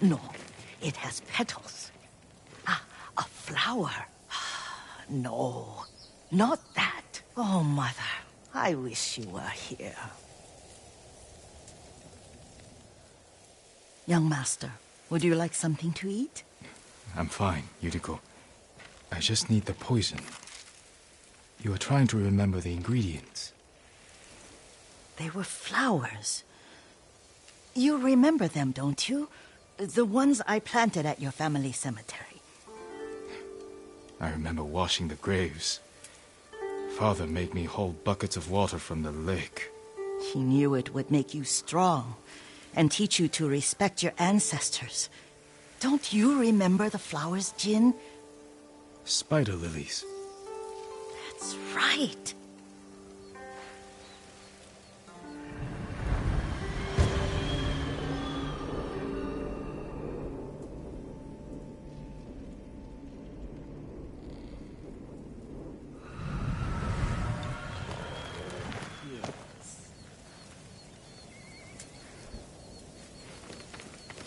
No, it has petals. Ah, a flower. No, not that. Oh, Mother, I wish you were here. Young master, would you like something to eat? I'm fine, Yuriko. I just need the poison. You are trying to remember the ingredients. They were flowers. You remember them, don't you? The ones I planted at your family cemetery. I remember washing the graves. Father made me hold buckets of water from the lake. He knew it would make you strong and teach you to respect your ancestors. Don't you remember the flowers, Jin? Spider lilies. That's right.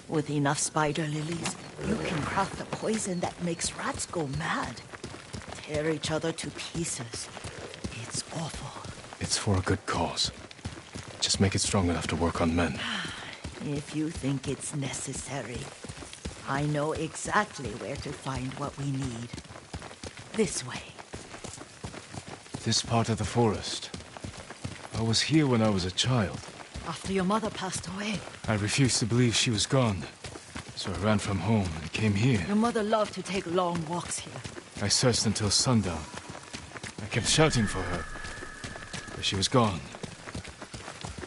With enough spider lilies, you can craft a poison that makes rats go mad. Tear each other to pieces. It's awful. It's for a good cause. Just make it strong enough to work on men. If you think it's necessary, I know exactly where to find what we need. This way. This part of the forest. I was here when I was a child. After your mother passed away. I refused to believe she was gone. So I ran from home and came here. Your mother loved to take long walks here. I searched until sundown. I kept shouting for her. But she was gone.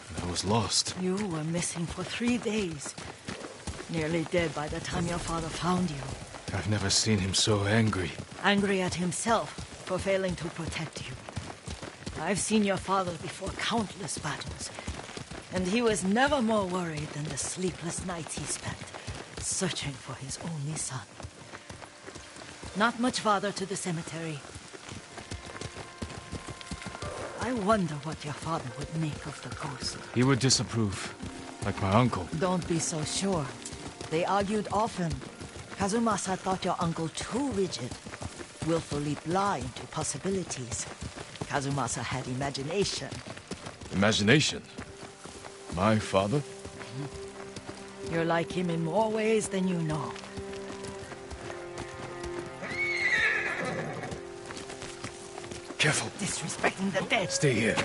And I was lost. You were missing for 3 days. Nearly dead by the time your father found you. I've never seen him so angry. Angry at himself for failing to protect you. I've seen your father before countless battles. And he was never more worried than the sleepless nights he spent searching for his only son. Not much farther to the cemetery. I wonder what your father would make of the ghost. He would disapprove, like my uncle. Don't be so sure. They argued often. Kazumasa thought your uncle too rigid, willfully blind to possibilities. Kazumasa had imagination. Imagination? My father? You're like him in more ways than you know. Careful. Disrespecting the dead. Stay here.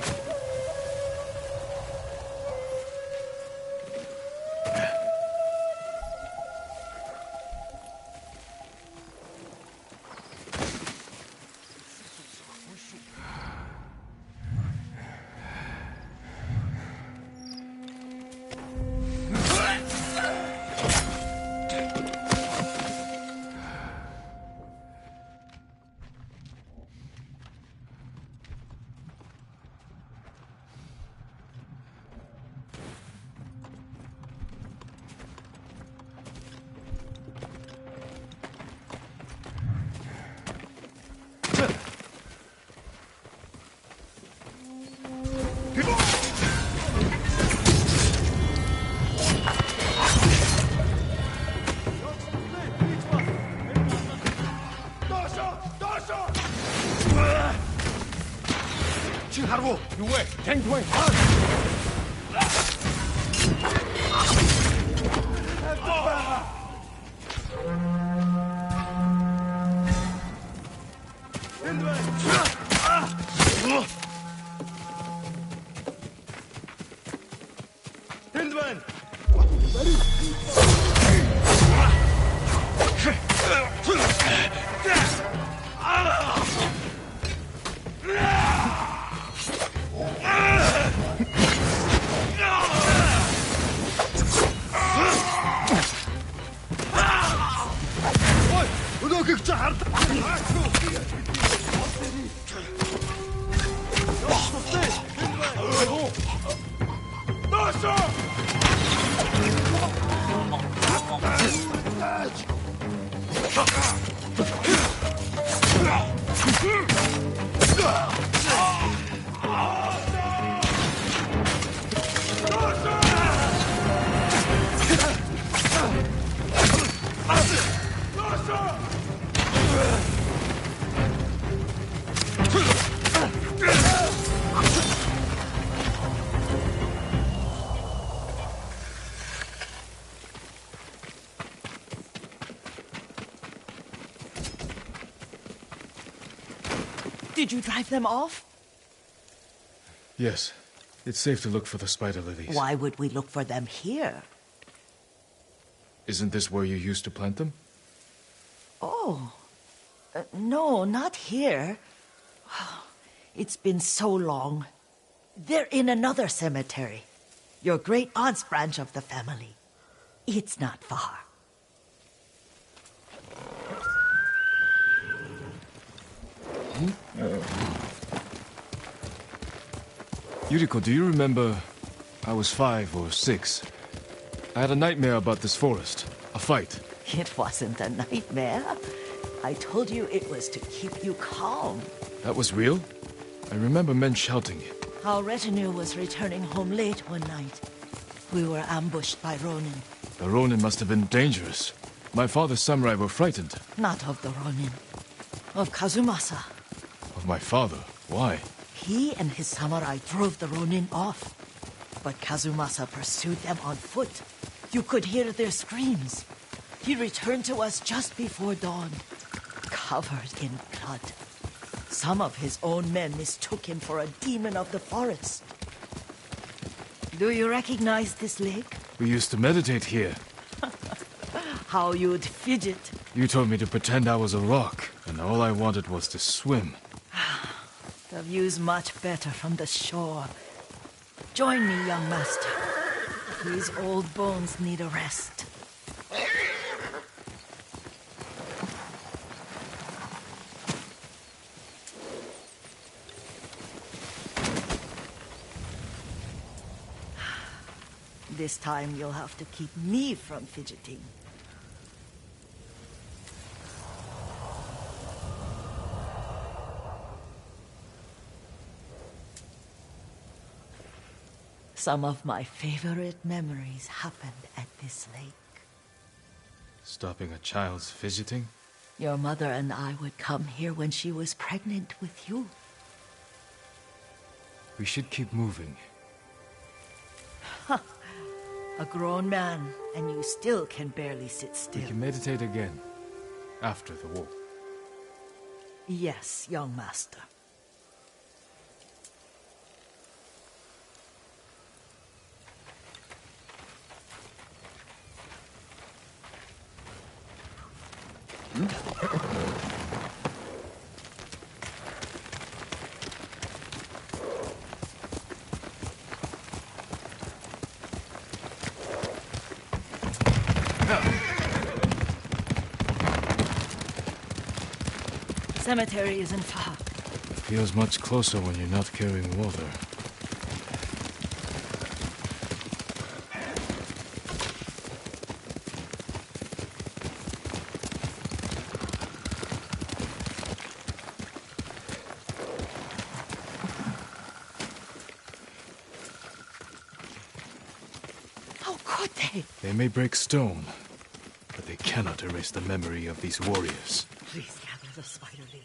Did you drive them off? Yes. It's safe to look for the spider lilies. Why would we look for them here? Isn't this where you used to plant them? Oh. No, not here. It's been so long. They're in another cemetery. Your great-aunt's branch of the family. It's not far. Yuriko, do you remember... I was 5 or 6. I had a nightmare about this forest. A fight. It wasn't a nightmare. I told you it was to keep you calm. That was real? I remember men shouting. Our retinue was returning home late one night. We were ambushed by Ronin. The Ronin must have been dangerous. My father's samurai were frightened. Not of the Ronin. Of Kazumasa. Of my father? Why? He and his samurai drove the Ronin off. But Kazumasa pursued them on foot. You could hear their screams. He returned to us just before dawn, covered in blood. Some of his own men mistook him for a demon of the forest. Do you recognize this lake? We used to meditate here. How you'd fidget. You told me to pretend I was a rock, and all I wanted was to swim. The view's much better from the shore. Join me, young master. These old bones need a rest. This time you'll have to keep me from fidgeting. Some of my favorite memories happened at this lake. Stopping a child's fidgeting? Your mother and I would come here when she was pregnant with you. We should keep moving. A grown man, and you still can barely sit We still. can meditate again. After the war. Yes, young master. Cemetery isn't far. It feels much closer when you're not carrying water. How could they? They may break stone, but they cannot erase the memory of these warriors. Please gather the spider lily.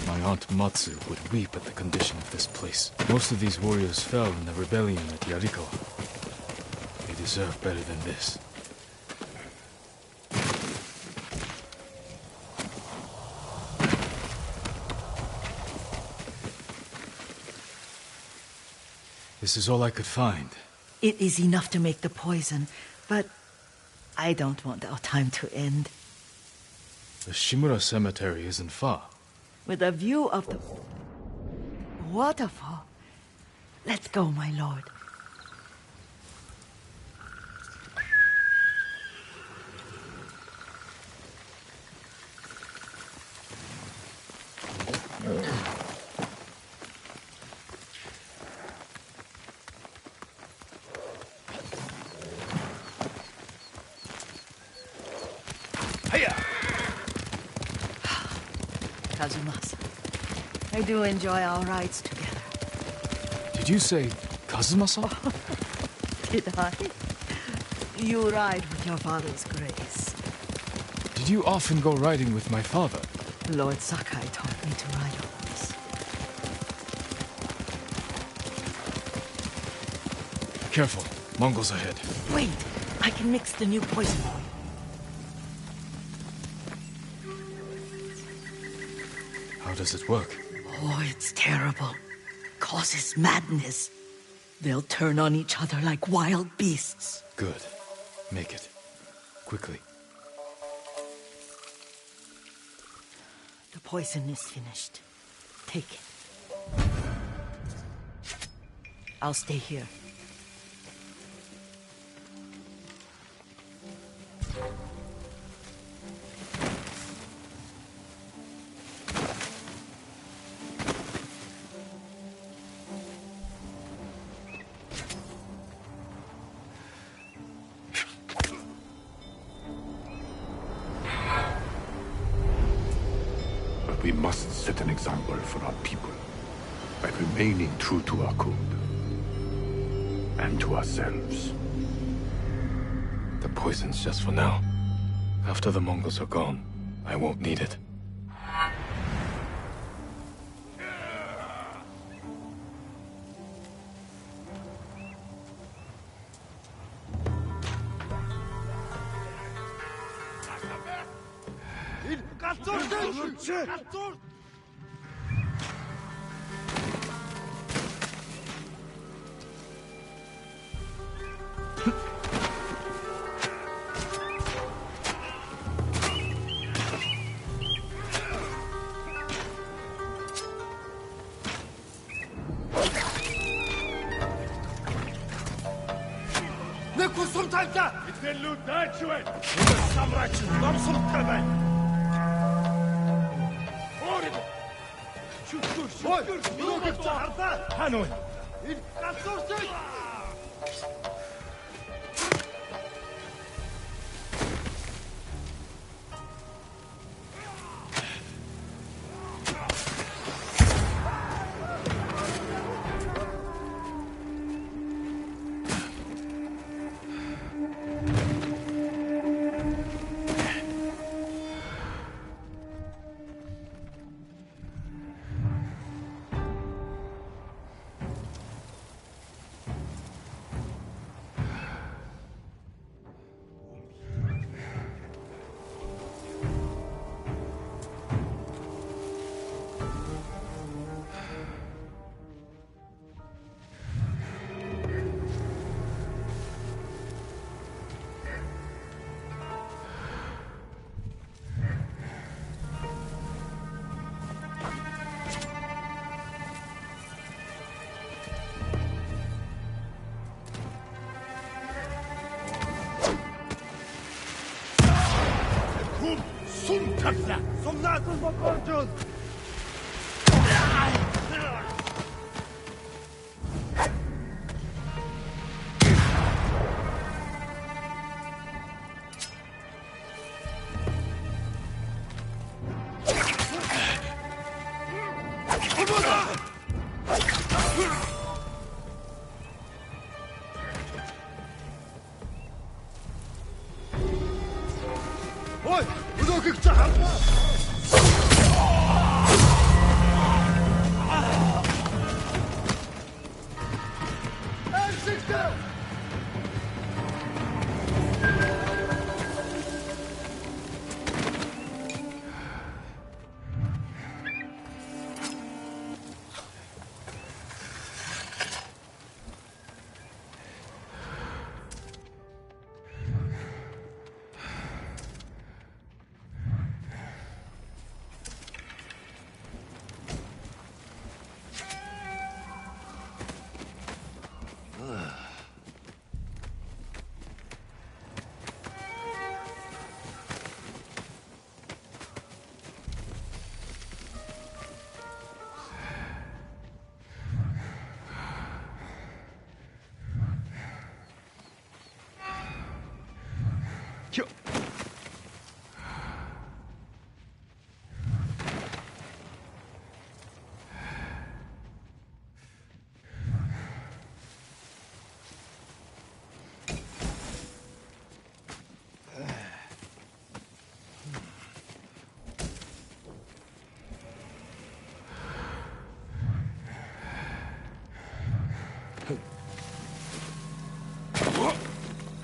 My aunt Matsu would weep at the condition of this place. Most of these warriors fell in the rebellion at Yarikawa. They deserve better than this. This is all I could find. It is enough to make the poison, but I don't want our time to end. The Shimura Cemetery isn't far. With a view of the waterfall. Let's go, my lord. Kazumasa, I do enjoy our rides together. Did you say Kazumasa? Did I? You ride with your father's grace. Did you often go riding with my father? Lord Sakai taught me to ride a horse. Careful, Mongols ahead. Wait, I can mix the new poison for you. How does it work? Oh, it's terrible. Causes madness. They'll turn on each other like wild beasts. Good. Make it. Quickly. The poison is finished. Take it. I'll stay here. We must set an example for our people by remaining true to our code and to ourselves. The poison's just for now. After the Mongols are gone, I won't need it.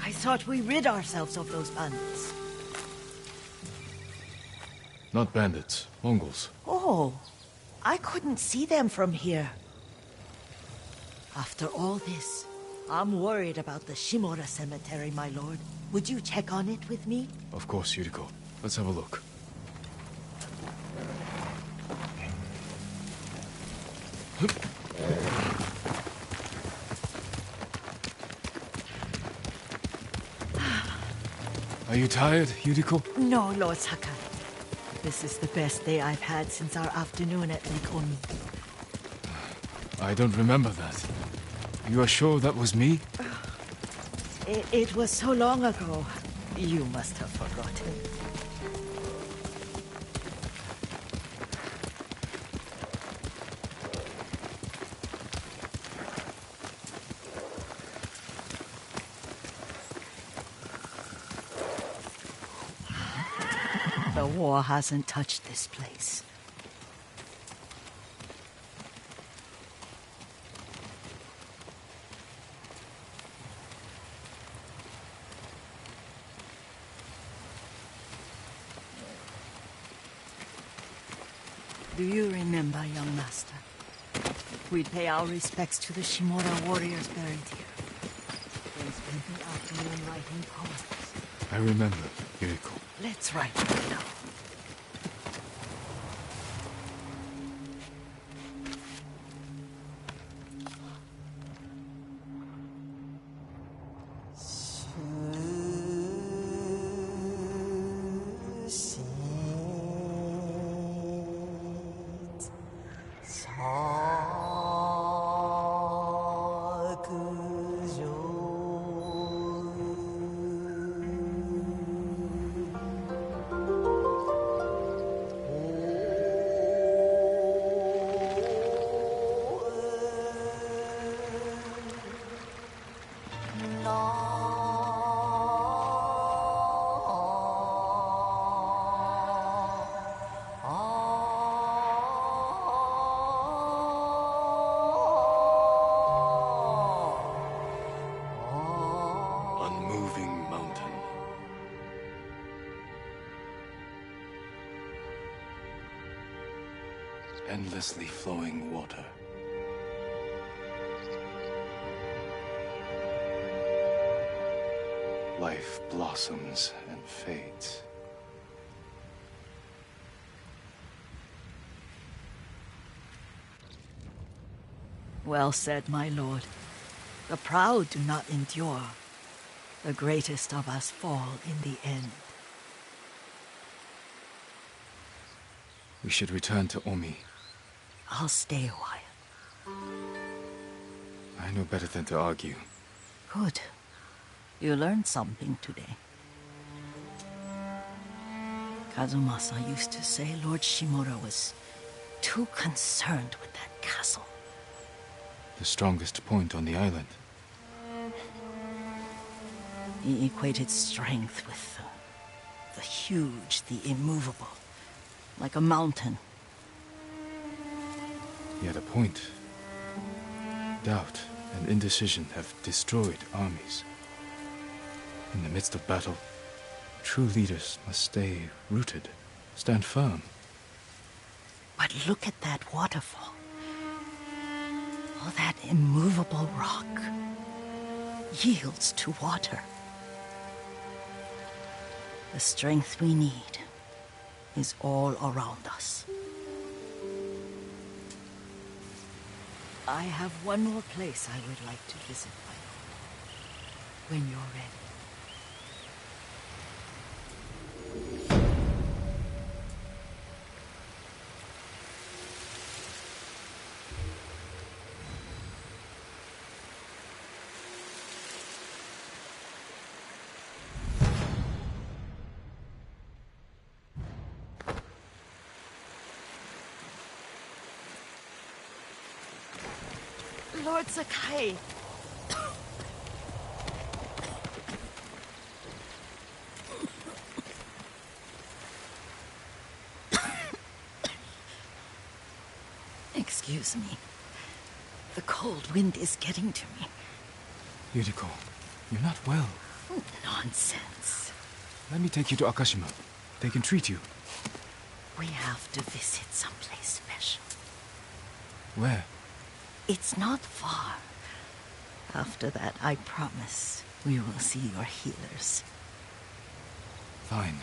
I thought we rid ourselves of those bandits. Not bandits, Mongols. Oh, Oh, I couldn't see them from here. After all this, I'm worried about the Shimura cemetery, my lord. Would you check on it with me? Of course, Yuriko. Let's have a look. Are you tired, Yuriko? No, Lord Sakai. This is the best day I've had since our afternoon at Lake Oni. I don't remember that. You are sure that was me? It was so long ago. You must have forgotten. The war hasn't touched this place. Do you remember, young master? We'd pay our respects to the Shimura warriors buried here. They spent the afternoon writing poems. I remember, Yuriko. Let's write them now. Unmoving mountain. Endlessly flowing water. Life blossoms and fades. Well said, my lord. The proud do not endure. The greatest of us fall in the end. We should return to Omi. I'll stay a while. I know better than to argue. Good. You learned something today. Kazumasa used to say Lord Shimura was too concerned with that castle. The strongest point on the island. He equated strength with the huge, the immovable, like a mountain. He had a point. Doubt and indecision have destroyed armies. In the midst of battle, true leaders must stay rooted, stand firm. But look at that waterfall. All that immovable rock yields to water. The strength we need is all around us. I have one more place I would like to visit, my lord. When you're ready. Lord Sakai. Excuse me. The cold wind is getting to me. Yuriko, you're not well. Nonsense. Let me take you to Akashima. They can treat you. We have to visit someplace special. Where? It's not far. After that, I promise we will see your healers. Fine.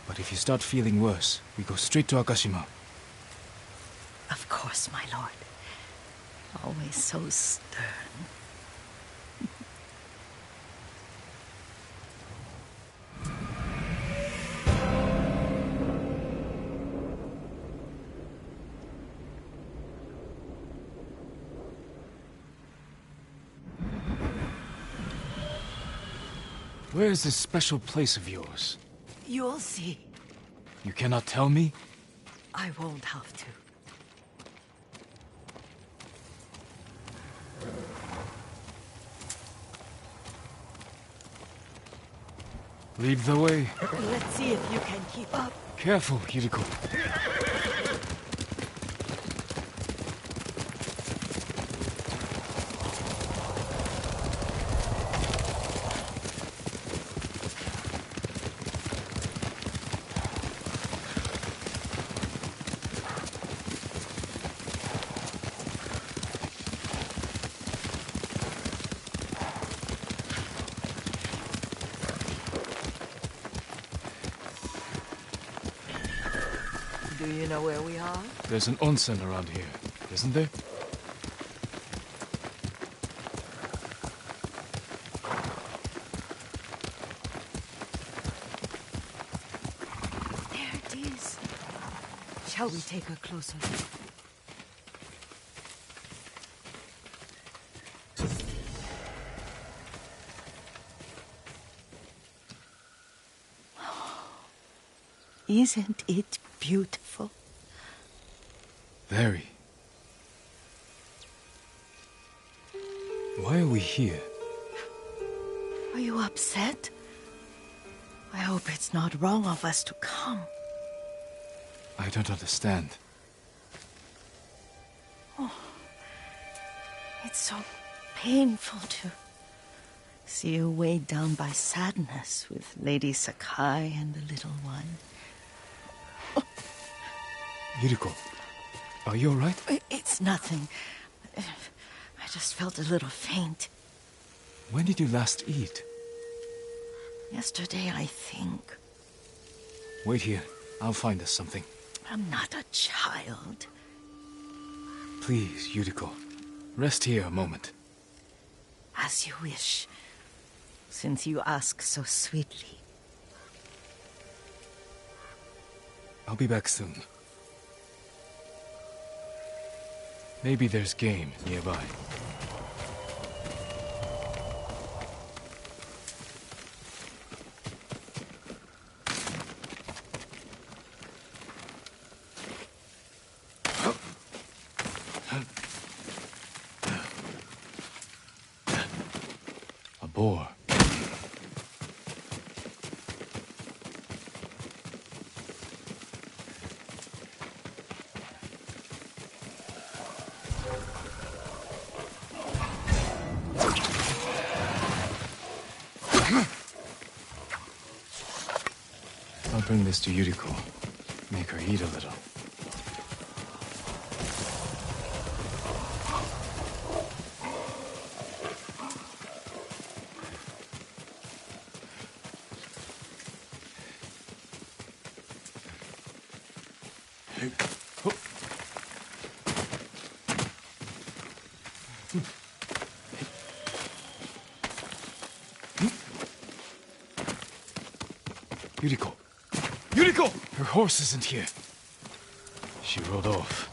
But if you start feeling worse, we go straight to Akashima. Of course, my lord. Always so stern. Where is this special place of yours? You'll see. You cannot tell me? I won't have to. Lead the way. Let's see if you can keep up. Careful, Yuriko. Do you know where we are? There's an onsen around here, isn't there? There it is. Shall we take a closer look? Isn't it beautiful? Very. Why are we here? Are you upset? I hope it's not wrong of us to come. I don't understand. It's so painful to see you weighed down by sadness with Lady Sakai and the little one. Yuriko, are you alright? It's nothing. I just felt a little faint. When did you last eat? Yesterday, I think. Wait here. I'll find us something. I'm not a child. Please, Yuriko. Rest here a moment. As you wish, since you ask so sweetly. I'll be back soon. Maybe there's game nearby. A boar. I'll bring this to Yuriko. Make her eat a little. Yuriko! Yuriko! Her horse isn't here. She rode off.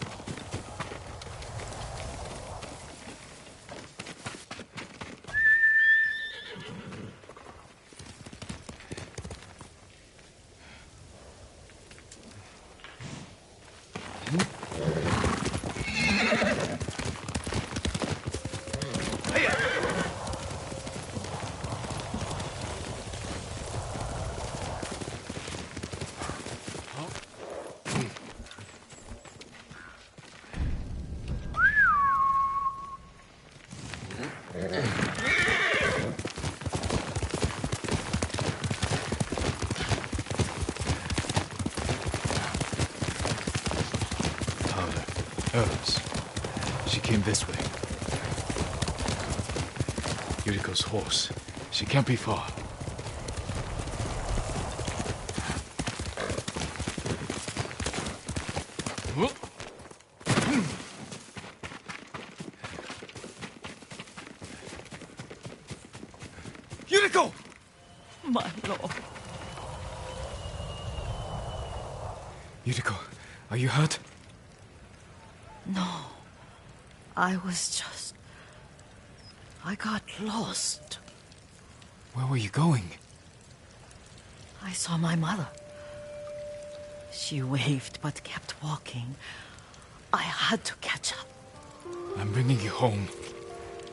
grandmother, hers. She came this way. Yuriko's horse. She can't be far. Yuriko! My lord. Yuriko, are you hurt? No. I got lost. Where were you going? I saw my mother. She waved but kept walking. I had to catch up. I'm bringing you home.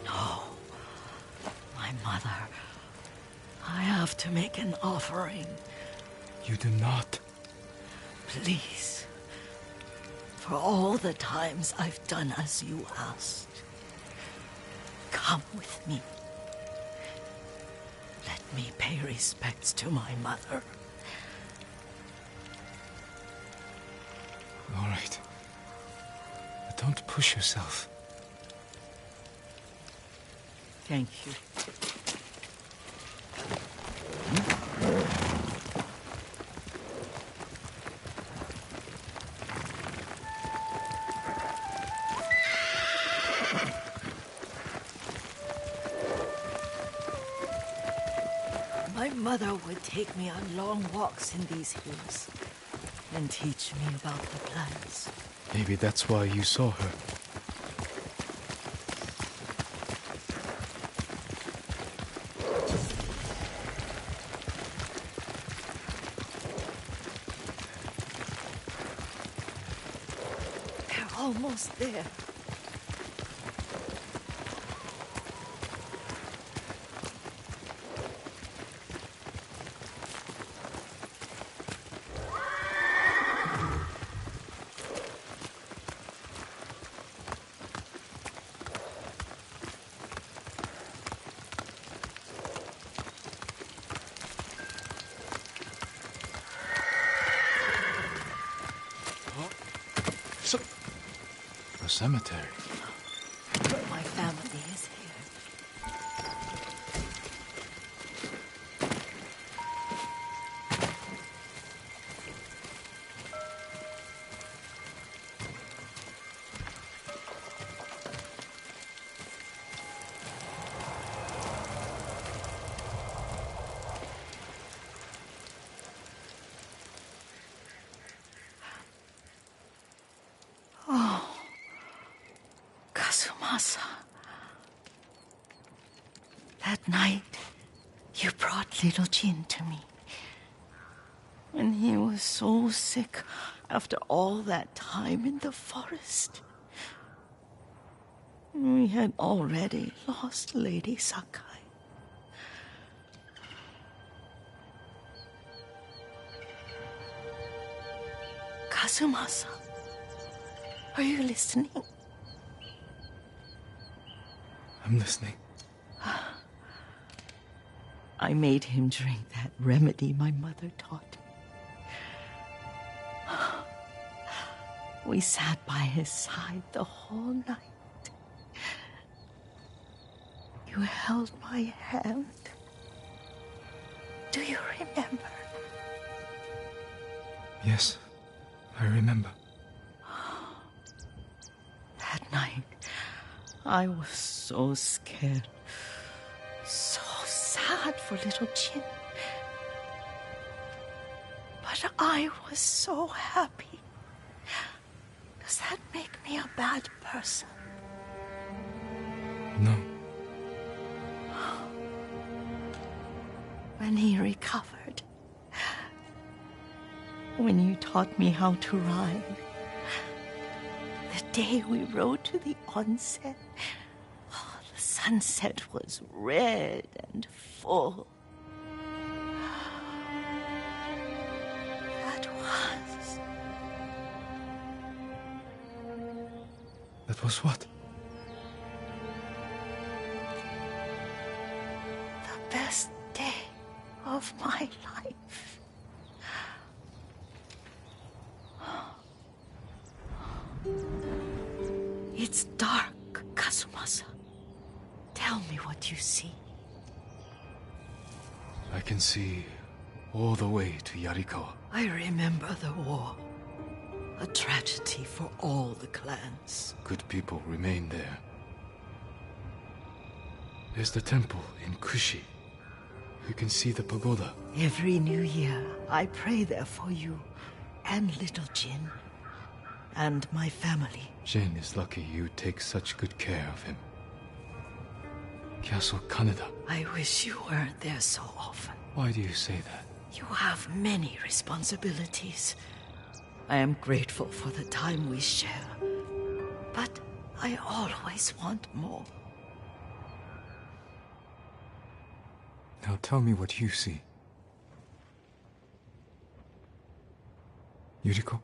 No. My mother. I have to make an offering. You do not. Please. For all the times I've done as you asked. Come with me. Let me pay respects to my mother. All right. But don't push yourself. Thank you. My mother would take me on long walks in these hills and teach me about the plants. Maybe that's why you saw her. They're almost there. A cemetery. My family is here. Kazumasa. That night, you brought little Jin to me. When he was so sick after all that time in the forest. We had already lost Lady Sakai. Kazumasa, are you listening? I'm listening. I made him drink that remedy my mother taught me. We sat by his side the whole night. You held my hand. Do you remember? Yes, I remember. That night, I was so scared. So sad for little Jin. But I was so happy. Does that make me a bad person? No. When he recovered, when you taught me how to ride, the day we rode to the onsen, the sunset was red and full. That was what? The best day of my life. It's dark, Kazumasa. Tell me what you see. I can see all the way to Yarikawa. I remember the war. A tragedy for all the clans. Good people remain there. There's the temple in Kushi. You can see the pagoda. Every new year, I pray there for you and little Jin and my family. Jin is lucky you take such good care of him. Castle Kaneda. I wish you weren't there so often. Why do you say that? You have many responsibilities. I am grateful for the time we share, but I always want more. Now tell me what you see. Yuriko?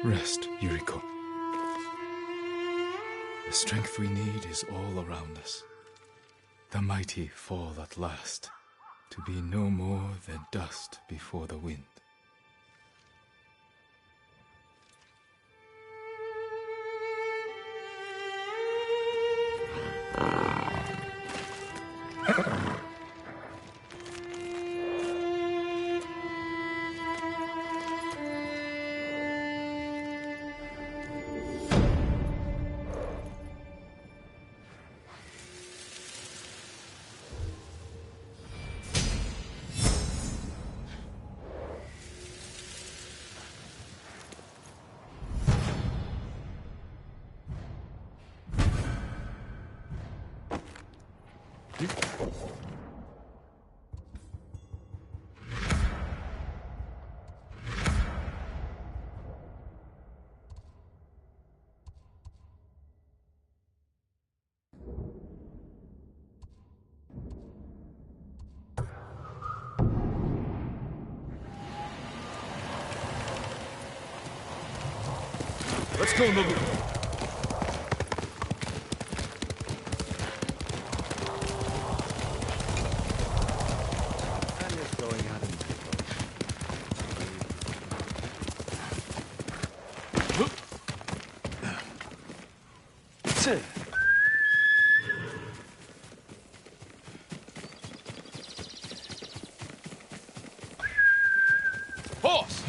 Rest, Yuriko. The strength we need is all around us. The mighty fall at last, to be no more than dust before the wind. Let's go, Nobu. Horse!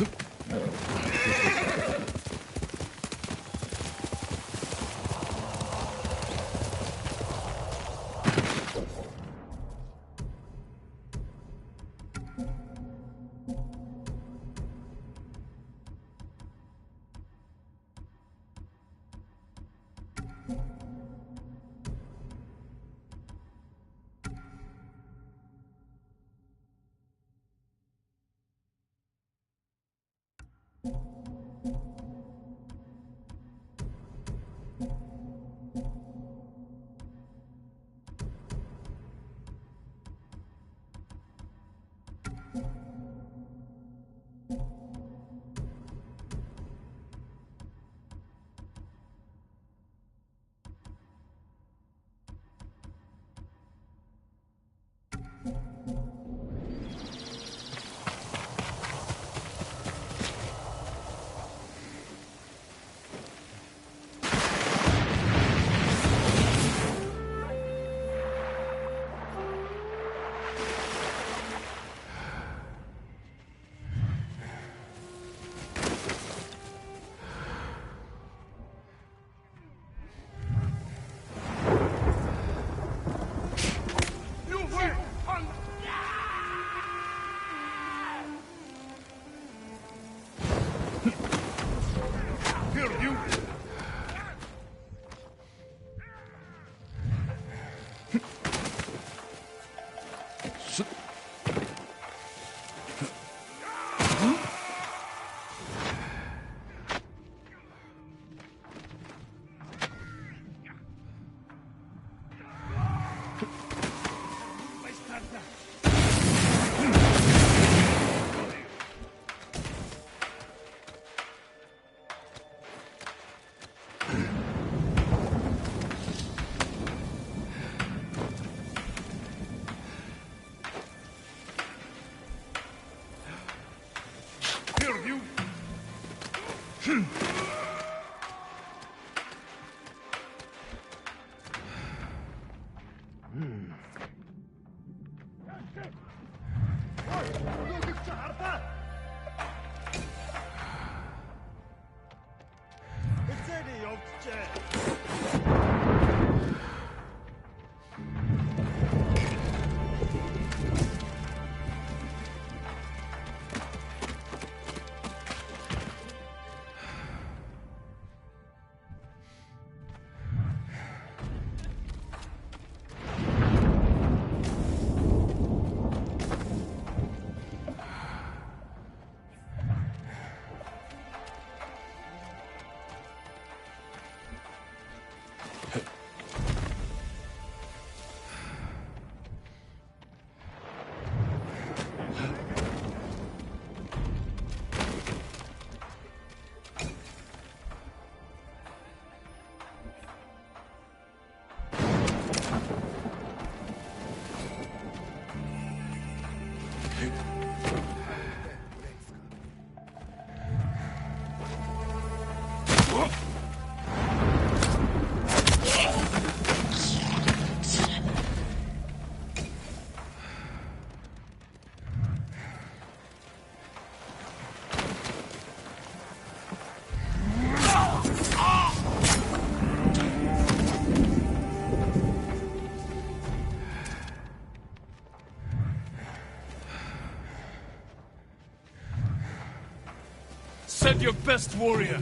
Send your best warrior.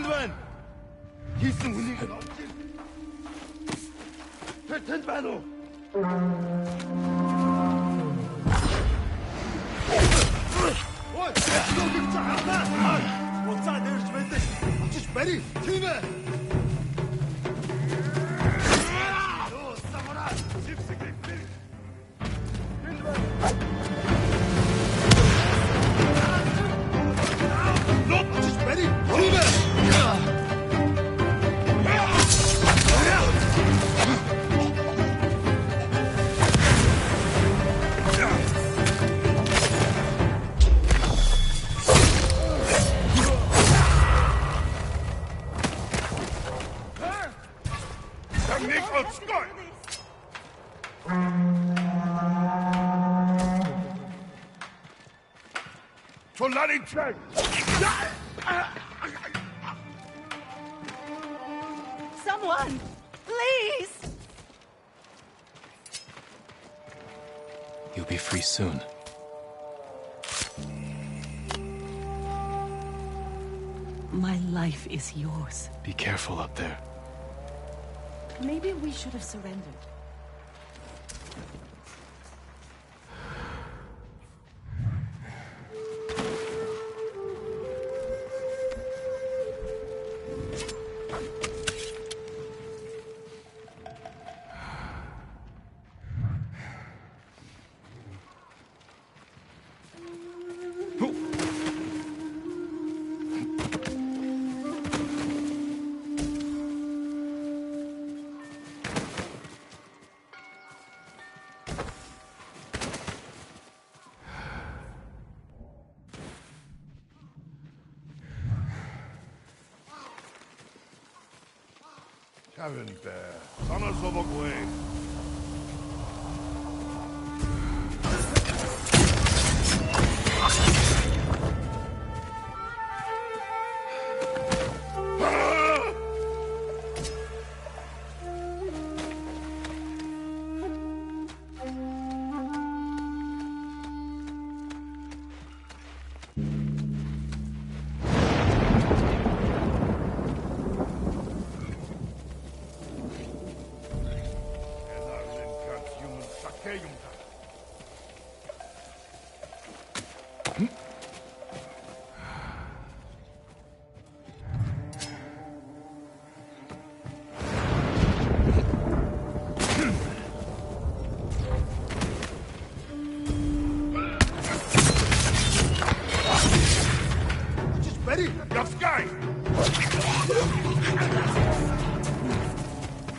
Hindman! 기승 훈이가 없지. Hindman! 我站的是准备，这是白的，兄弟们。Someone, please! You'll be free soon. My life is yours. Be careful up there. Maybe we should have surrendered. Cavente, sana sobokwe.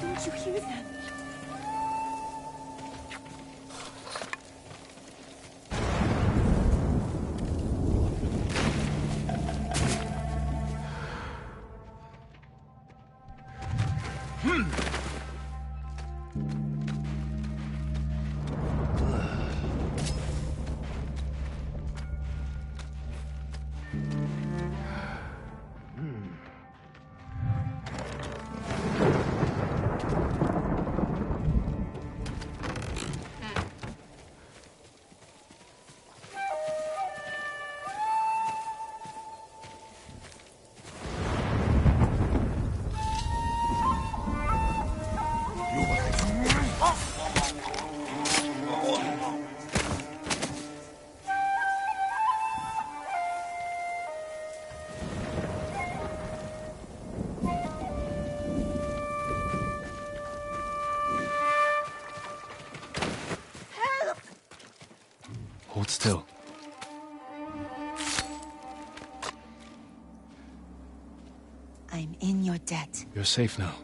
Don't you hear them? Hold still. I'm in your debt. You're safe now.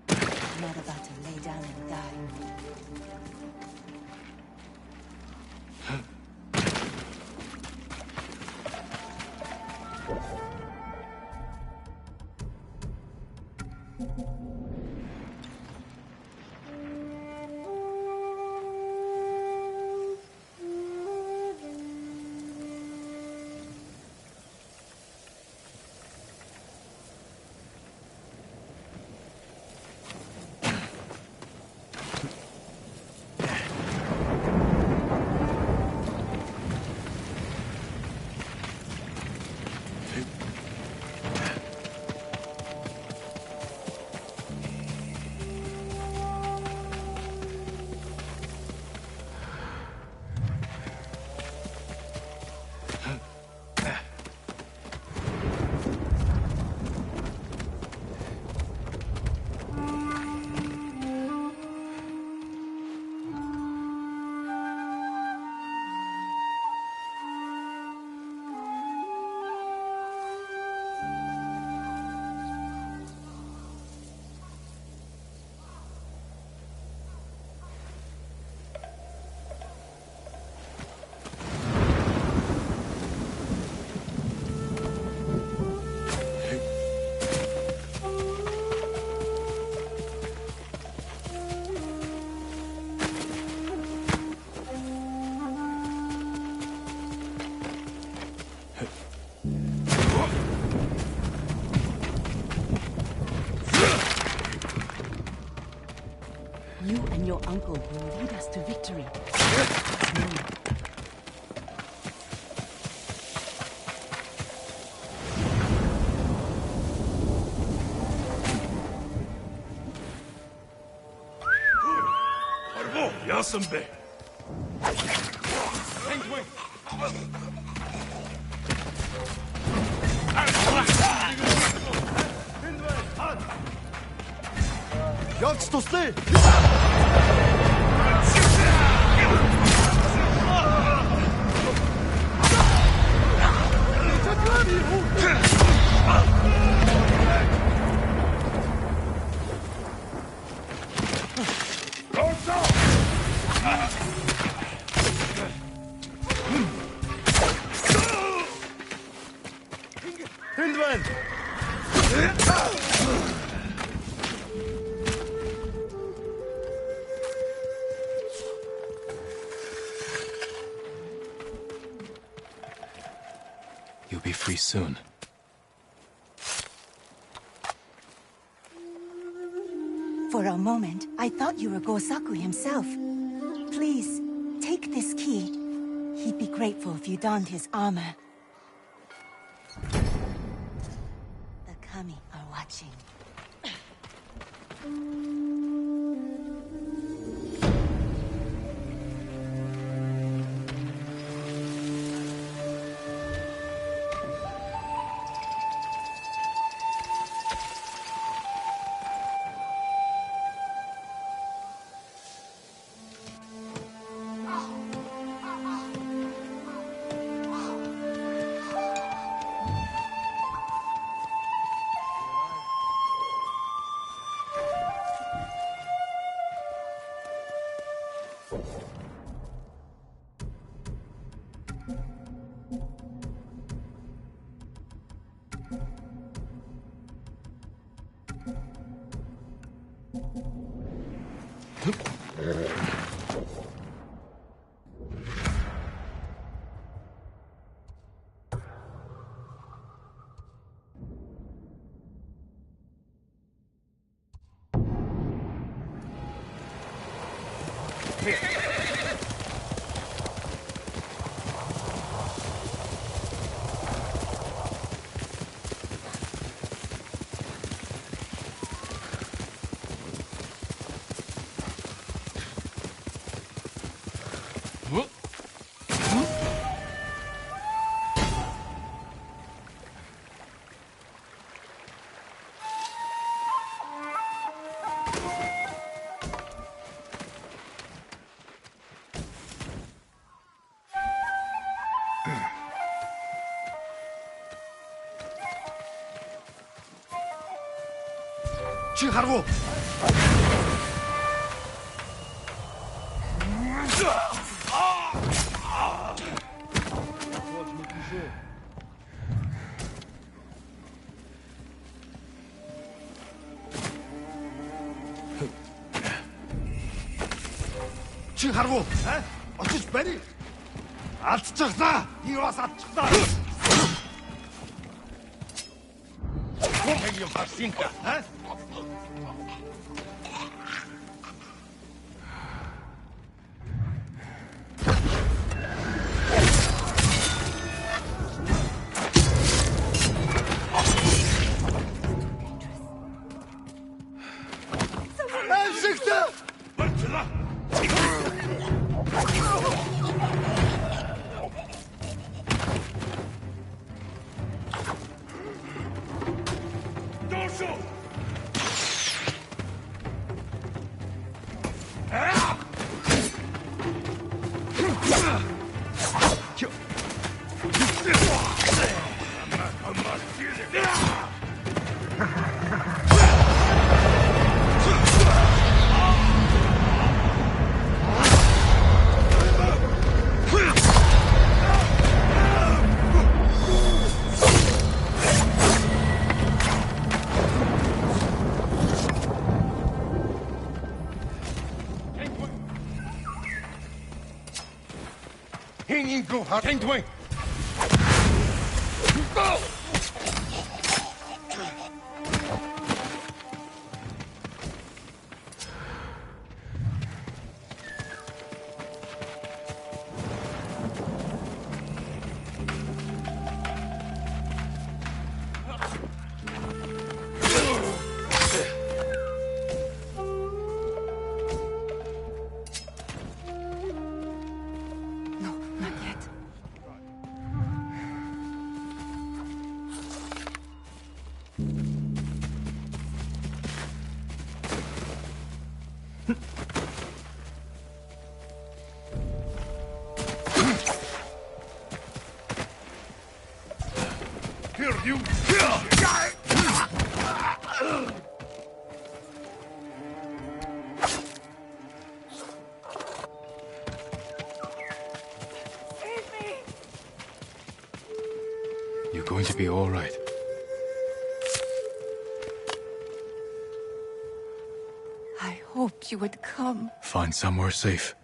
I'm not about to lay down and die. to victory. 야선배. Явц туслая. Hindman! You'll be free soon. For a moment, I thought you were Gosaku himself. Please, take this key. He'd be grateful if you donned his armor. The Kami are watching. Чи харгу. Чи харгу. Очиж барь. Алдчихлаа. Би бас алдчихлаа. Kom, Harsinka. Go hard. Can't wait. Go! you. You're going to be all right. I hoped you would come. Find somewhere safe.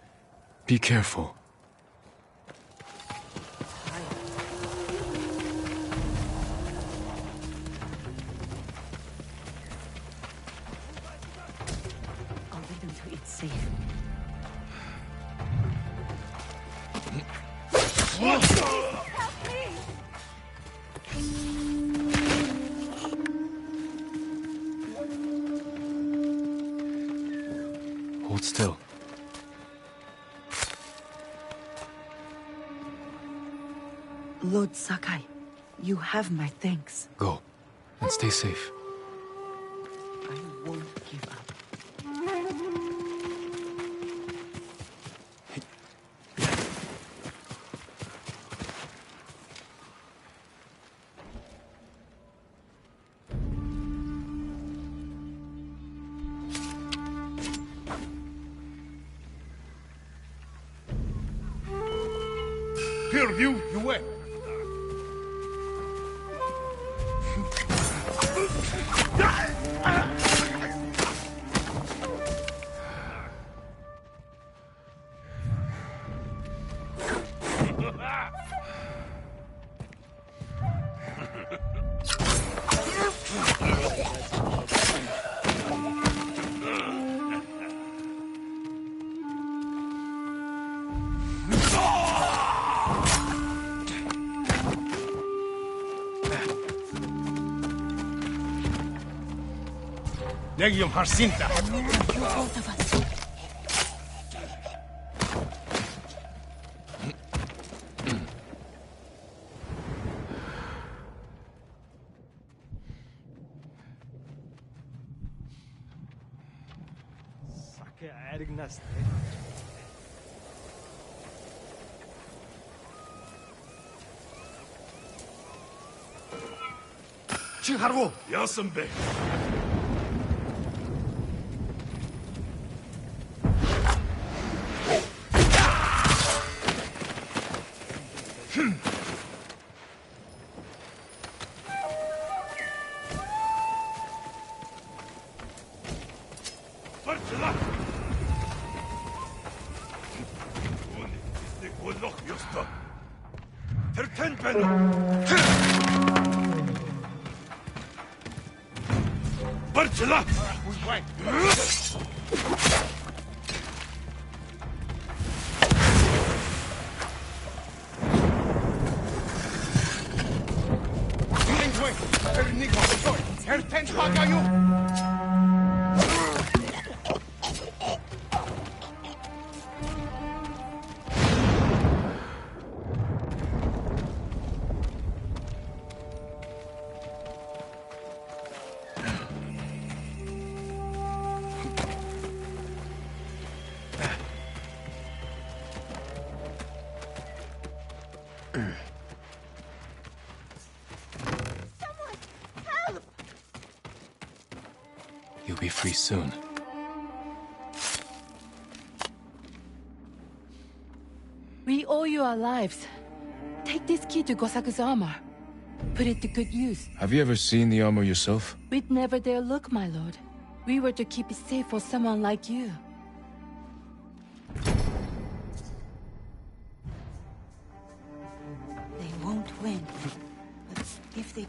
Be careful. I'll lead them to it safe. Hold still. Lord Sakai, you have my thanks. Go. And stay safe. I won't give up. Peer view, you win. 내기 좀 할 수 있다. Both of us. Sake erignas. 칭하르고. 야 선배. Bartela! Det går nok, Gösta. Terten Benno! Bartela! Terten pagayo! You'll be free soon. We owe you our lives. Take this key to Gosaku's armor. Put it to good use. Have you ever seen the armor yourself? We'd never dare look, my lord. We were to keep it safe for someone like you. They won't win. But if they...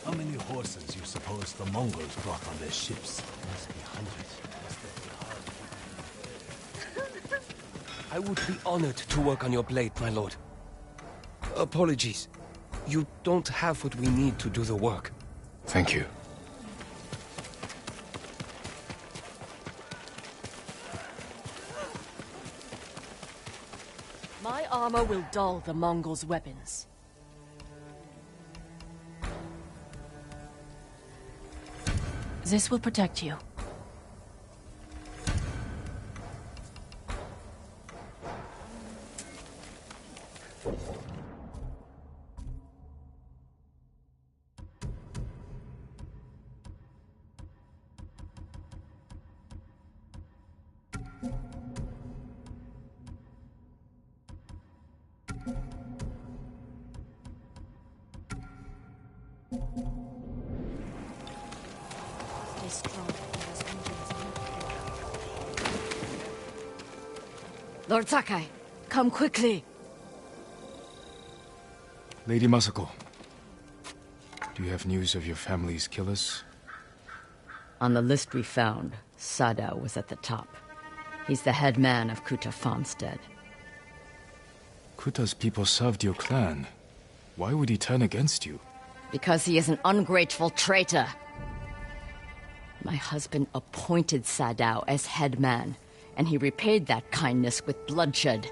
How many horses you suppose the Mongols brought on their ships? Must be hundreds. I would be honored to work on your blade, my lord. Apologies. You don't have what we need to do the work. Thank you. My armor will dull the Mongols' weapons. This will protect you. Stay strong. Those Mongols are not Lord Sakai, come quickly. Lady Masako, do you have news of your family's killers? On the list we found, Sadao was at the top. He's the head man of Kuta farmstead. Kuta's people served your clan. Why would he turn against you? Because he is an ungrateful traitor. My husband appointed Sadao as head man, and he repaid that kindness with bloodshed.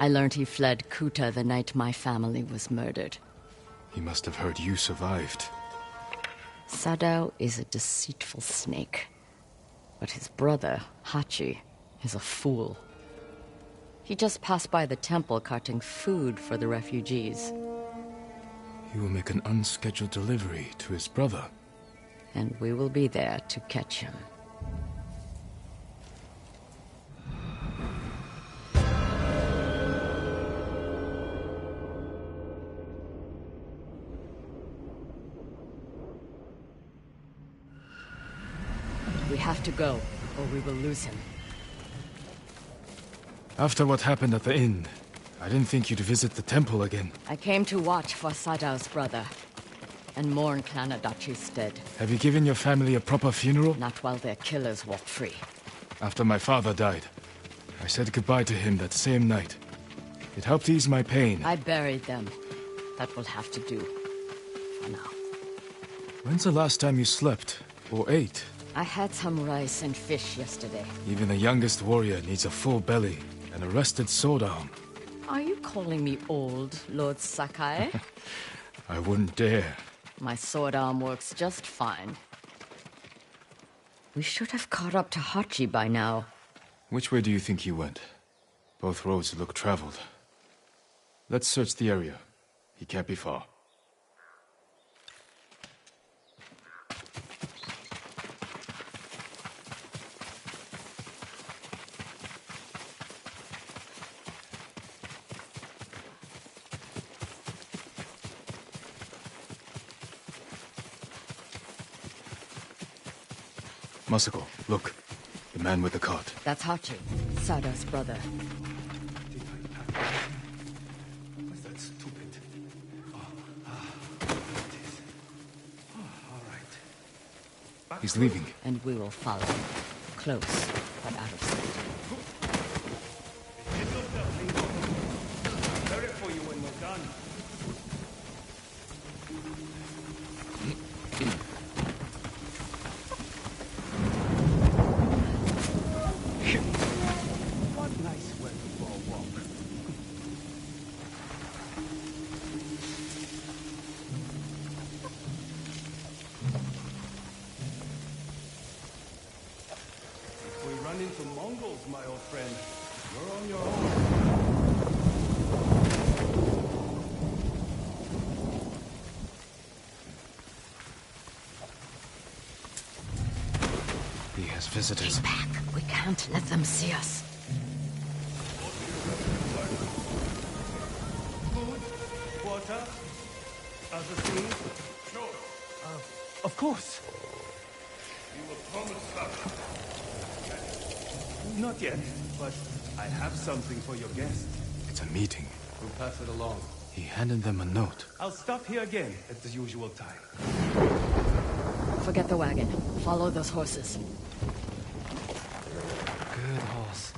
I learned he fled Kuta the night my family was murdered. He must have heard you survived. Sadao is a deceitful snake. But his brother, Hachi, is a fool. He just passed by the temple carting food for the refugees. He will make an unscheduled delivery to his brother. And we will be there to catch him. We have to go, or we will lose him. After what happened at the inn, I didn't think you'd visit the temple again. I came to watch for Sadao's brother, and mourn Clan Adachi's dead. Have you given your family a proper funeral? Not while their killers walk free. After my father died, I said goodbye to him that same night. It helped ease my pain. I buried them. That will have to do. For now. When's the last time you slept? Or ate? I had some rice and fish yesterday. Even the youngest warrior needs a full belly and a rested sword arm. Are you calling me old, Lord Sakai? I wouldn't dare. My sword arm works just fine. We should have caught up to Hachi by now. Which way do you think he went? Both roads look traveled. Let's search the area. He can't be far. Masako, look. The man with the cart. That's Hachi, Sadao's brother. What's that stupid? All right. He's leaving. And we will follow. Close, but out of sight. Ready for you when we're done. What nice weather for a walk. If we run into Mongols, my old friend, you're on your own. has visitors. Stay back. We can't let them see us. Food? Water? Other things? Sure. Of course. You were promised something. Not yet, but I have something for your guest. It's a meeting. We'll pass it along. He handed them a note. I'll stop here again at the usual time. Forget the wagon. Follow those horses. Good horse.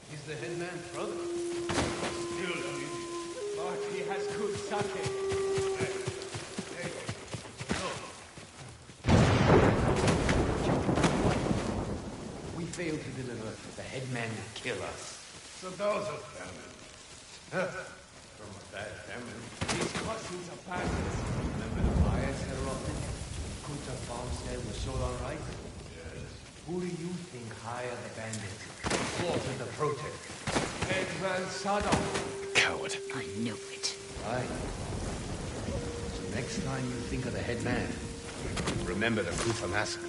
He's the headman's brother. Still an idiot. But he has good sake. We failed to deliver. The headman will kill us. So those are famine. From a bad famine. These cousins are bastards. Remember the fires that erupted? Kunta farmstead was sold on right? Yes. Who do you think hired the bandits? Slaughtered the protect? Headman Saddam. Coward. I knew it. Aye. So next time you think of the headman, remember the Kufa massacre.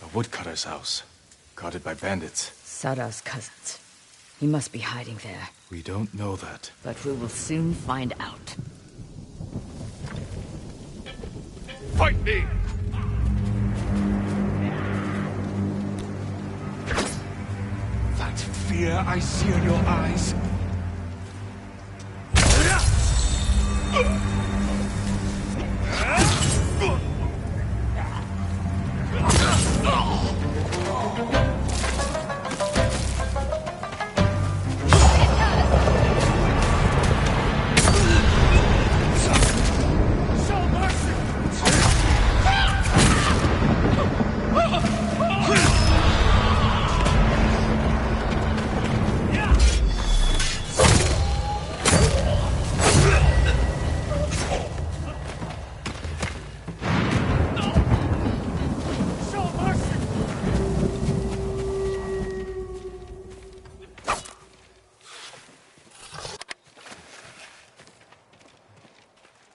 A woodcutter's house. Guarded by bandits. Sadao's cousins. He must be hiding there. We don't know that. But we will soon find out. Fight me! That fear I see in your eyes.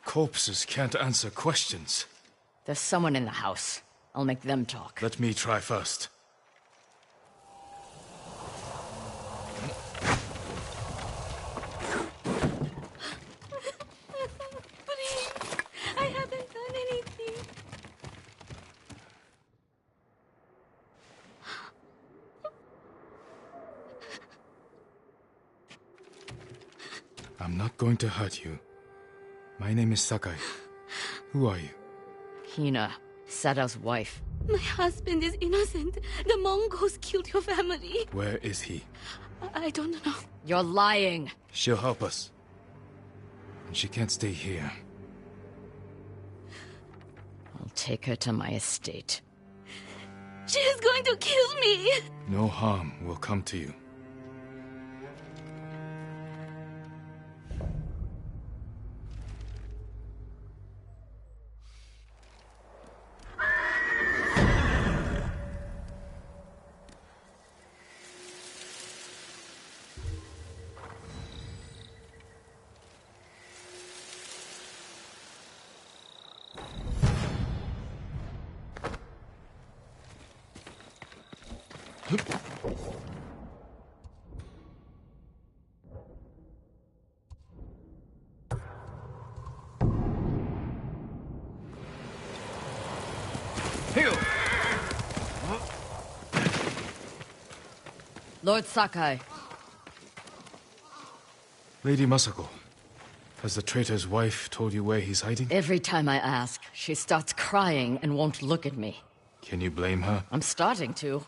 Corpses can't answer questions. There's someone in the house. I'll make them talk. Let me try first. Please, I haven't done anything. I'm not going to hurt you. My name is Sakai. Who are you? Hina, Sadao's wife. My husband is innocent. The Mongols killed your family. Where is he? I don't know. You're lying. She'll help us. And she can't stay here. I'll take her to my estate. She is going to kill me. No harm will come to you. Lord Sakai. Lady Masako, has the traitor's wife told you where he's hiding? Every time I ask, she starts crying and won't look at me. Can you blame her? I'm starting to.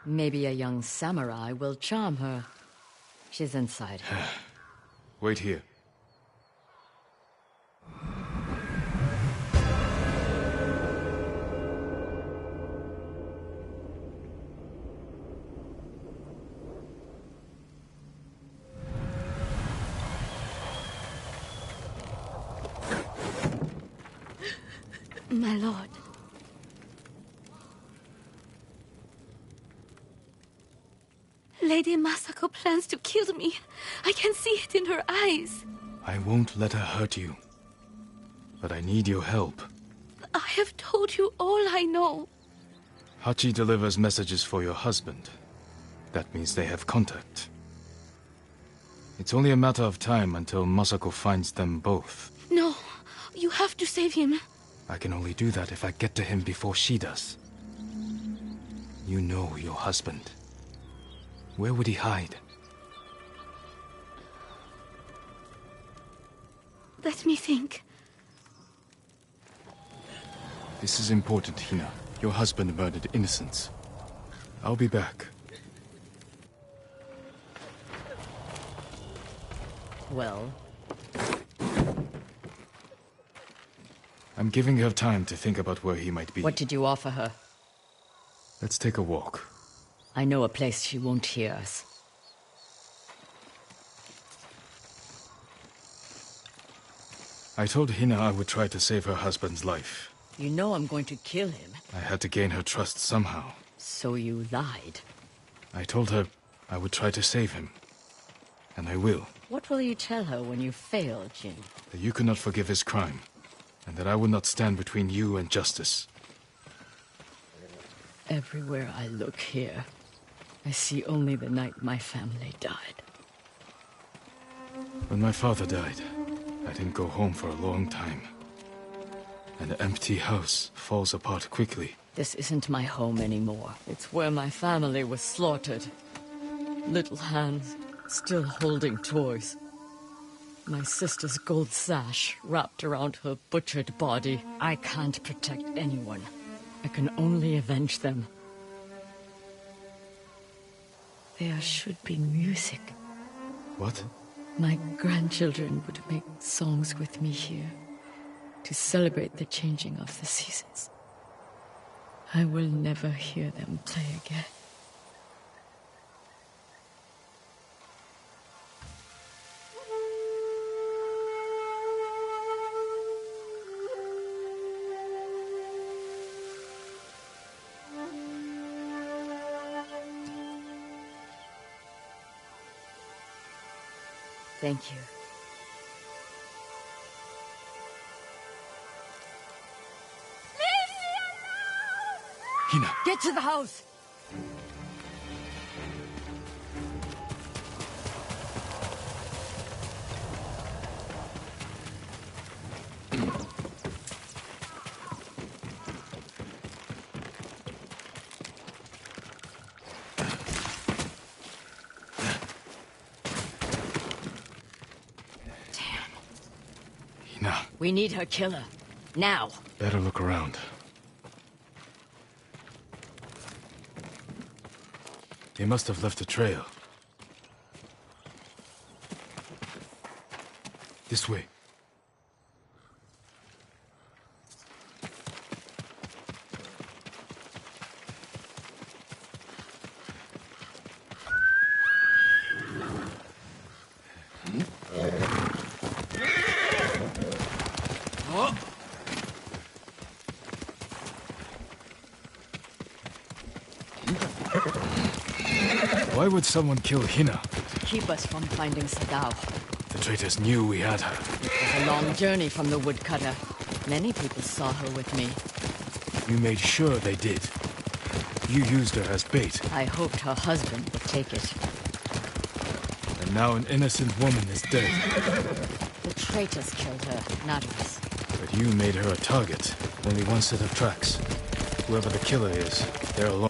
Maybe a young samurai will charm her. She's inside. Wait here. My lord. Lady Masako plans to kill me. I can see it in her eyes. I won't let her hurt you. But I need your help. I have told you all I know. Hachi delivers messages for your husband. That means they have contact. It's only a matter of time until Masako finds them both. No, you have to save him. I can only do that if I get to him before she does. You know your husband. Where would he hide? Let me think. This is important, Hina. Your husband murdered innocents. I'll be back. Well? I'm giving her time to think about where he might be. What did you offer her? Let's take a walk. I know a place she won't hear us. I told Hina I would try to save her husband's life. You know I'm going to kill him. I had to gain her trust somehow. So you lied. I told her I would try to save him. And I will. What will you tell her when you fail, Jin? That you could not forgive his crime. And that I would not stand between you and justice. Everywhere I look here, I see only the night my family died. When my father died, I didn't go home for a long time. An empty house falls apart quickly. This isn't my home anymore. It's where my family was slaughtered. Little hands, still holding toys. My sister's gold sash wrapped around her butchered body. I can't protect anyone. I can only avenge them. There should be music. What? My grandchildren would make songs with me here to celebrate the changing of the seasons. I will never hear them play again. Thank you. Hina! Get to the house! We need her killer. Now. Better look around. They must have left a trail. This way. Why would someone kill Hina? To keep us from finding Sadao. The traitors knew we had her. It was a long journey from the woodcutter. Many people saw her with me. You made sure they did. You used her as bait. I hoped her husband would take it. And now an innocent woman is dead. The traitors killed her, not us. But you made her a target. Only one set of tracks. Whoever the killer is, they're alone.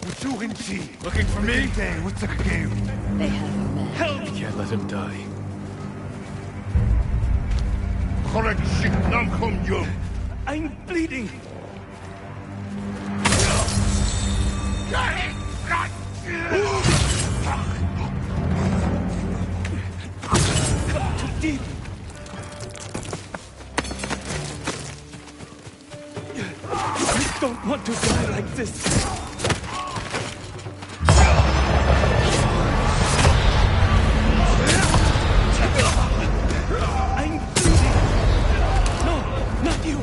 Looking for me? They have a man. Help! We can't let him die. I'm bleeding! Too deep! I don't want to die like this! I'm bleeding! No, not you!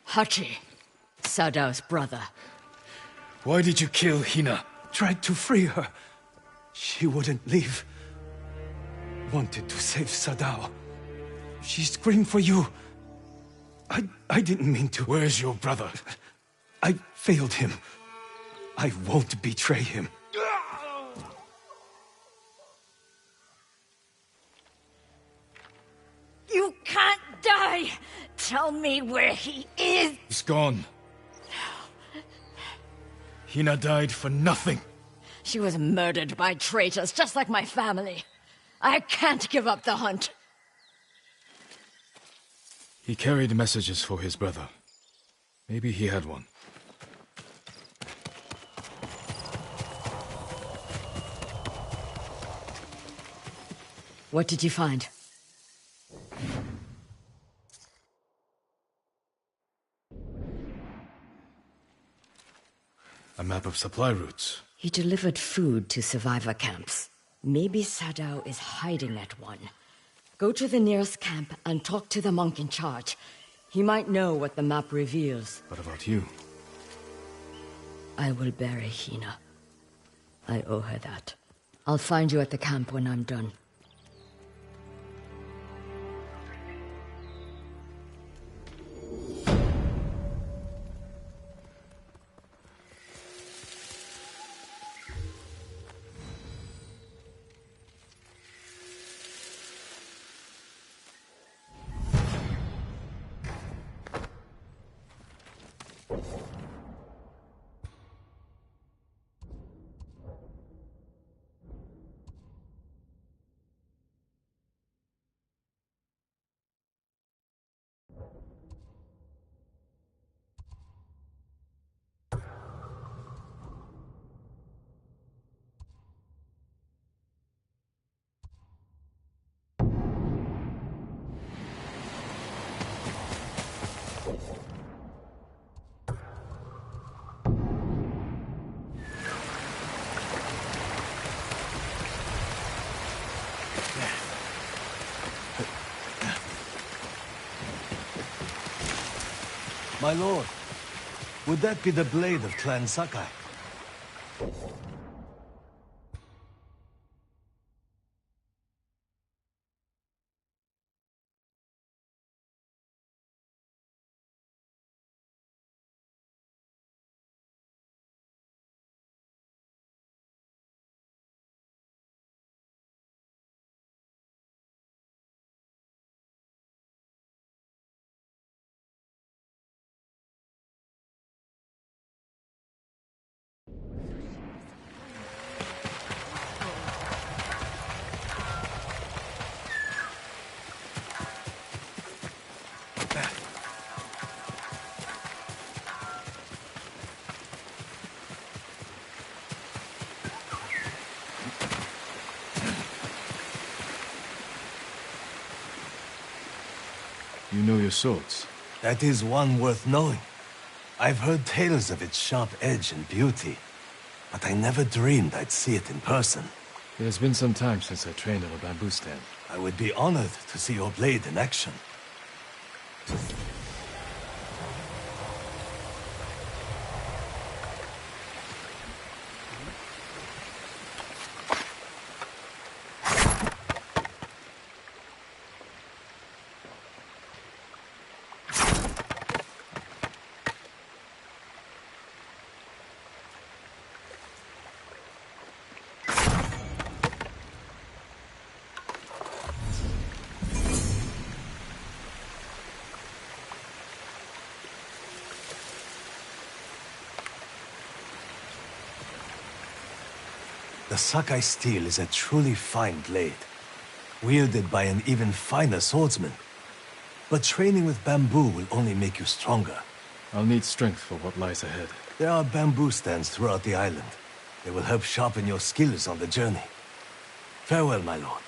Hachi, Sadao's brother. Why did you kill Hina? Tried to free her. She wouldn't leave. Wanted to save Sadao. She screamed for you. I didn't mean to. Where's your brother? I failed him. I won't betray him. You can't die! Tell me where he is! He's gone. Hina died for nothing. She was murdered by traitors, just like my family. I can't give up the hunt. He carried messages for his brother. Maybe he had one. What did you find? A map of supply routes. He delivered food to survivor camps. Maybe Sadao is hiding at one. Go to the nearest camp and talk to the monk in charge. He might know what the map reveals. What about you? I will bury Hina. I owe her that. I'll find you at the camp when I'm done. My lord, would that be the blade of Clan Sakai? You know your swords. That is one worth knowing. I've heard tales of its sharp edge and beauty, but I never dreamed I'd see it in person. It has been some time since I trained on a bamboo stand. I would be honored to see your blade in action. The Sakai steel is a truly fine blade, wielded by an even finer swordsman. But training with bamboo will only make you stronger. I'll need strength for what lies ahead. There are bamboo stands throughout the island. They will help sharpen your skills on the journey. Farewell, my lord.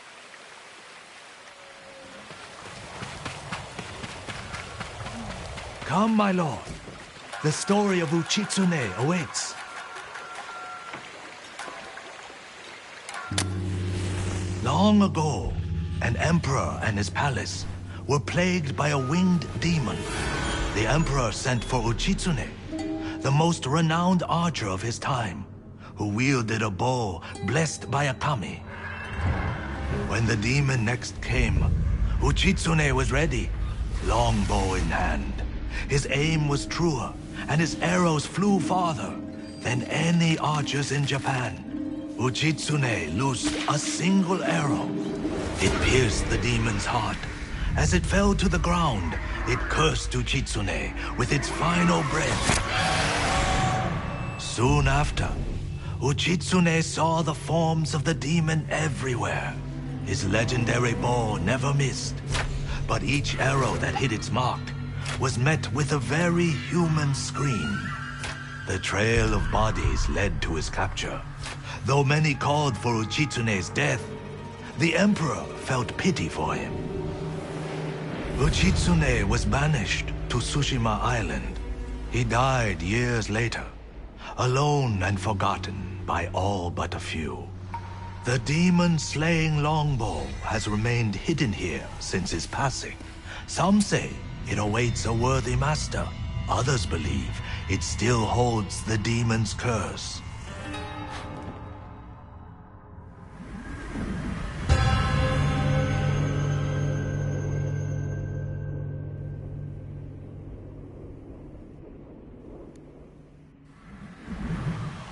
Come, my lord. The story of Uchitsune awaits. Long ago, an emperor and his palace were plagued by a winged demon. The emperor sent for Uchitsune, the most renowned archer of his time, who wielded a bow blessed by a kami. When the demon next came, Uchitsune was ready, longbow in hand. His aim was truer, and his arrows flew farther than any archers in Japan. Uchitsune loosed a single arrow. It pierced the demon's heart. As it fell to the ground, it cursed Uchitsune with its final breath. Soon after, Uchitsune saw the forms of the demon everywhere. His legendary bow never missed, but each arrow that hit its mark was met with a very human scream. The trail of bodies led to his capture. Though many called for Uchitsune's death, the emperor felt pity for him. Uchitsune was banished to Tsushima Island. He died years later, alone and forgotten by all but a few. The demon-slaying longbow has remained hidden here since his passing. Some say it awaits a worthy master. Others believe it still holds the demon's curse.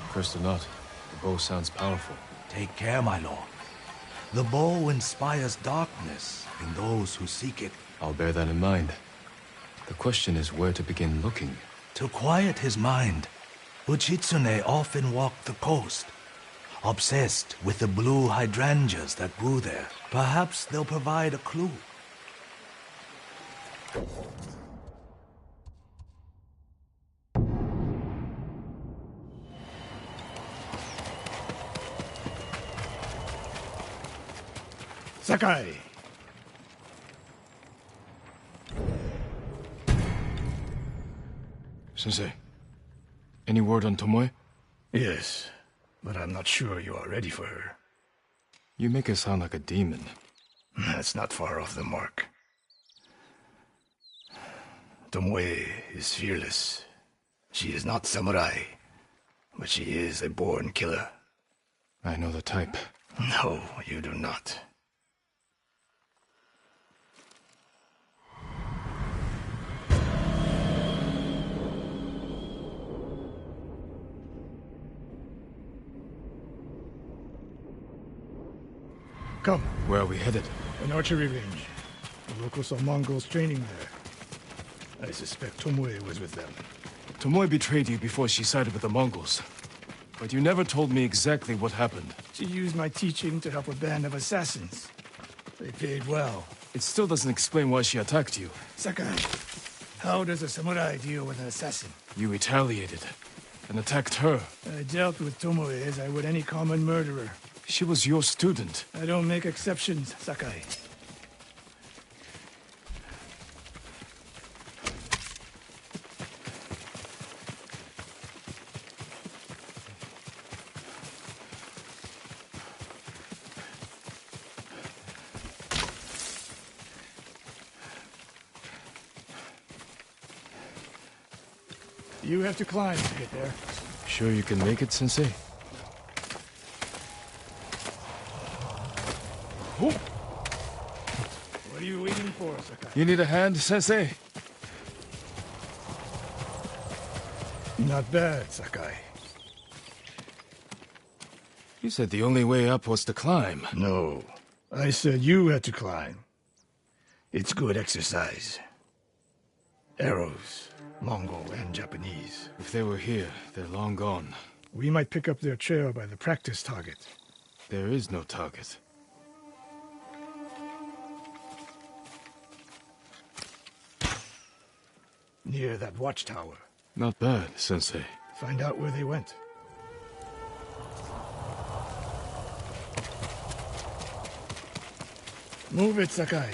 Cursed or not, the bow sounds powerful. Take care, my lord. The bow inspires darkness in those who seek it. I'll bear that in mind. The question is where to begin looking. To quiet his mind, Uchitsune often walked the coast, obsessed with the blue hydrangeas that grew there. Perhaps they'll provide a clue. Sakai! Sensei, any word on Tomoe? Yes, but I'm not sure you are ready for her. You make her sound like a demon. That's not far off the mark. Tomoe is fearless. She is not samurai, but she is a born killer. I know the type. No, you do not. Come. Where are we headed? An archery range. The locals saw Mongols training there. I suspect Tomoe was with them. Tomoe betrayed you before she sided with the Mongols. But you never told me exactly what happened. She used my teaching to help a band of assassins. They paid well. It still doesn't explain why she attacked you. Sakai, how does a samurai deal with an assassin? You retaliated and attacked her. I dealt with Tomoe as I would any common murderer. She was your student. I don't make exceptions, Sakai. You have to climb to get there. Sure you can make it, Sensei? What are you waiting for, Sakai? You need a hand, Sensei? Not bad, Sakai. You said the only way up was to climb. No. I said you had to climb. It's good exercise. Arrows, Mongol and Japanese. If they were here, they're long gone. We might pick up their trail by the practice target. There is no target. Near that watchtower. Not bad, Sensei. Find out where they went. Move it, Sakai.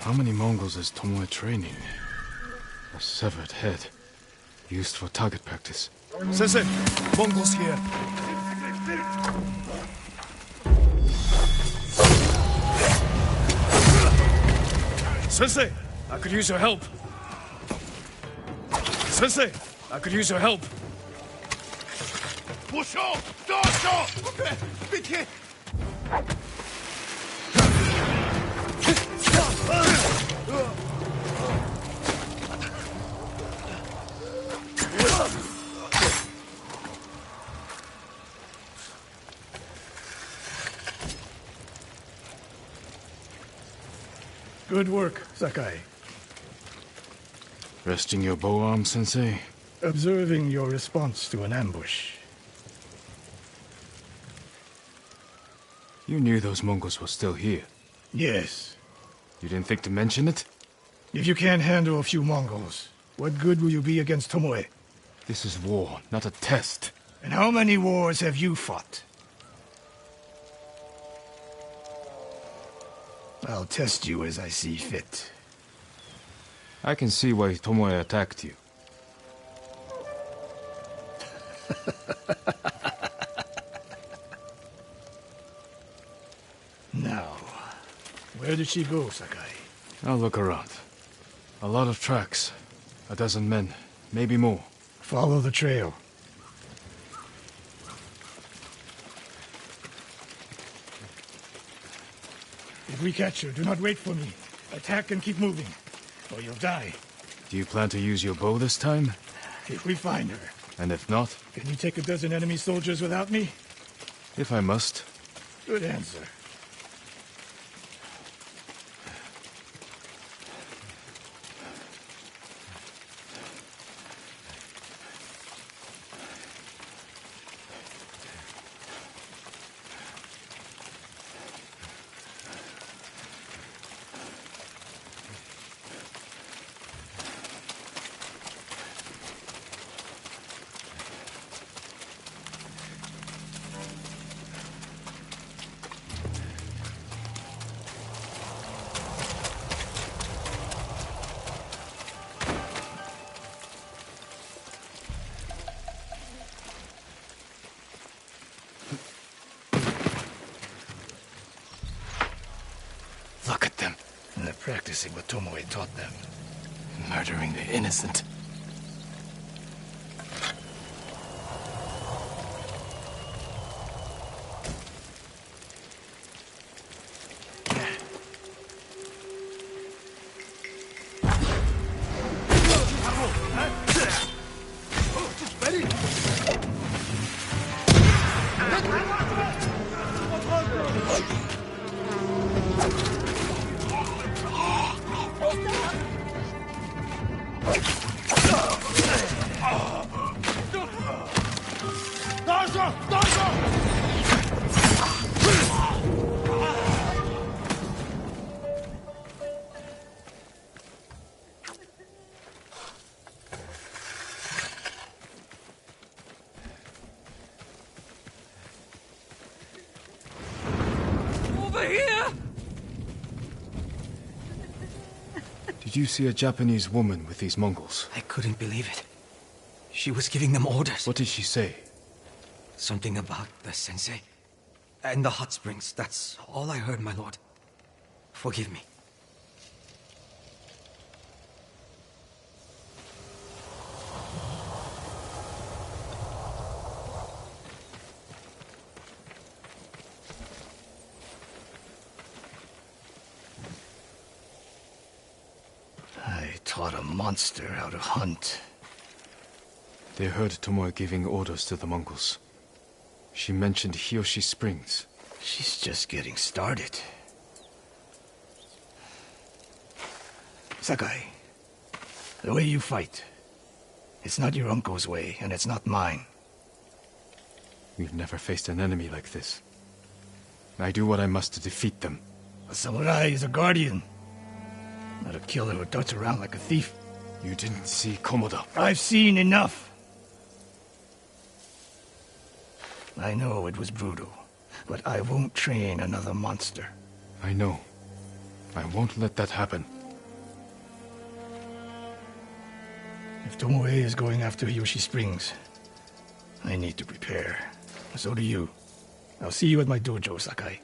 How many Mongols is Tomoe training? A severed head, used for target practice. Sensei, Mongols here. Sensei, I could use your help. Sensei, I could use your help. Busho! Dosho! Okay, big hit! Good work, Sakai. Resting your bow arm, Sensei? Observing your response to an ambush. You knew those Mongols were still here. Yes. You didn't think to mention it? If you can't handle a few Mongols, what good will you be against Tomoe? This is war, not a test. And how many wars have you fought? I'll test you as I see fit. I can see why Tomoe attacked you. Now, where did she go, Sakai? I'll look around. A lot of tracks. A dozen men, maybe more. Follow the trail. If we catch her, do not wait for me. Attack and keep moving, or you'll die. Do you plan to use your bow this time? If we find her. And if not? Can you take a dozen enemy soldiers without me? If I must. Good answer. Look at them. And they're practicing what Tomoe taught them. Murdering the innocent. Did you see a Japanese woman with these Mongols? I couldn't believe it. She was giving them orders. What did she say? Something about the sensei and the hot springs. That's all I heard, my lord. Forgive me. I taught a monster how to hunt. They heard Tomoe giving orders to the Mongols. She mentioned Hiyoshi Springs. She's just getting started. Sakai, the way you fight, it's not your uncle's way, and it's not mine. We've never faced an enemy like this. I do what I must to defeat them. A samurai is a guardian, not a killer who darts around like a thief. You didn't see Komoda. I've seen enough. I know it was brutal, but I won't train another monster. I know. I won't let that happen. If Tomoe is going after Yoshi Springs, I need to prepare. So do you. I'll see you at my dojo, Sakai.